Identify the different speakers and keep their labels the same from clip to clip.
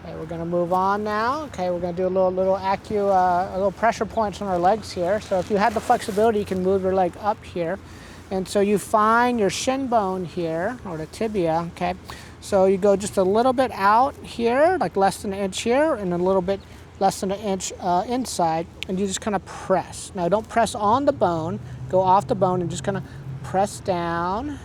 Speaker 1: Okay, we're gonna move on now. Okay, we're gonna do a little pressure points on our legs here. So if you had the flexibility, you can move your leg up here. And so you find your shin bone here, or the tibia, okay? So you go just a little bit out here, like less than an inch here, and a little bit less than an inch inside, and you just kind of press. Now don't press on the bone, go off the bone and just kind of press down,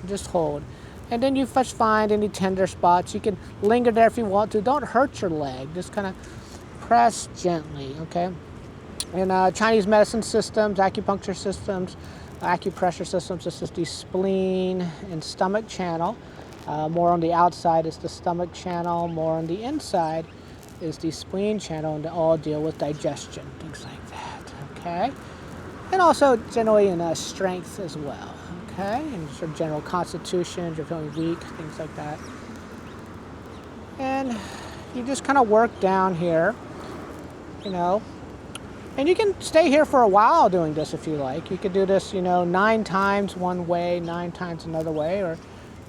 Speaker 1: just hold. And then you first find any tender spots. You can linger there if you want to. Don't hurt your leg, just kind of press gently, okay? In Chinese medicine systems, acupuncture systems, acupressure systems, this is the spleen and stomach channel. More on the outside is the stomach channel, more on the inside is the spleen channel, and they all deal with digestion, things like that, okay? And also generally in strength as well, okay? And sort of general constitution, if you're feeling weak, things like that. And you just kind of work down here, you know. And you can stay here for a while doing this if you like. You could do this, 9 times one way, 9 times another way, or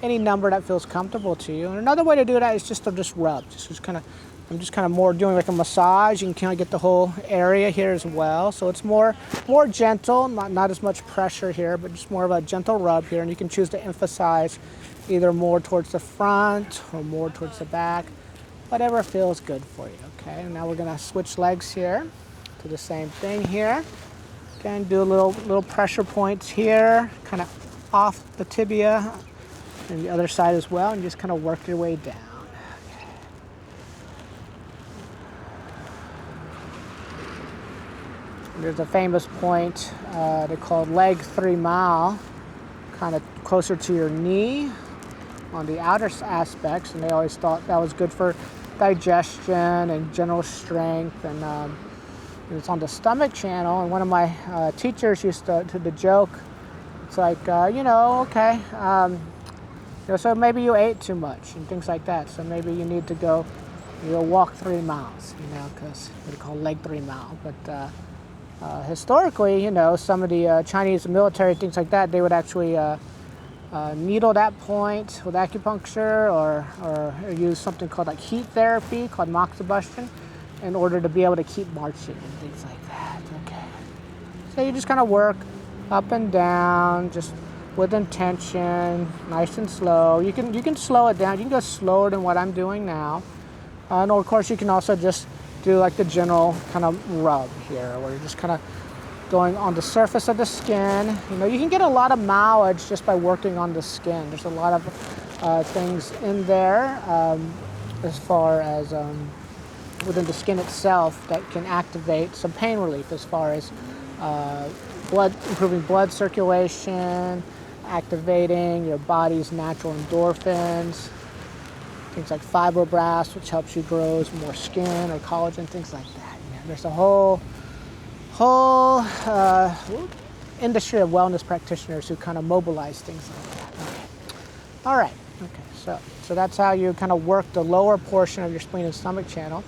Speaker 1: any number that feels comfortable to you. And another way to do that is just to rub. I'm just kind of more doing like a massage. You can kind of get the whole area here as well. So it's more gentle, not as much pressure here, but just more of a gentle rub here. And you can choose to emphasize either more towards the front or more towards the back, whatever feels good for you, okay? And now we're gonna switch legs here. Do the same thing here. Again, do a little pressure points here, kind of off the tibia and the other side as well, and just kind of work your way down. Okay. There's a famous point they call leg 3 mile, kind of closer to your knee on the outer aspects, and they always thought that was good for digestion and general strength. And it's on the stomach channel, and one of my teachers used to joke, it's like, okay, so maybe you ate too much and things like that, so maybe you need to go walk 3 miles, because they call leg 3 mile. But historically, some of the Chinese military, things like that, they would actually needle that point with acupuncture or use something called like heat therapy, called moxibustion, in order to be able to keep marching and things like that, okay? So you just kind of work up and down, just with intention, nice and slow. You can slow it down. You can go slower than what I'm doing now. And of course, you can also just do like the general kind of rub here, where you're just kind of going on the surface of the skin. You can get a lot of mileage just by working on the skin. There's a lot of things in there as far as within the skin itself that can activate some pain relief, as far as improving blood circulation, activating your body's natural endorphins, things like fibroblasts, which helps you grow more skin, or collagen, things like that. There's a whole industry of wellness practitioners who kind of mobilize things like that. Okay. All right. Okay. So that's how you kind of work the lower portion of your spleen and stomach channel.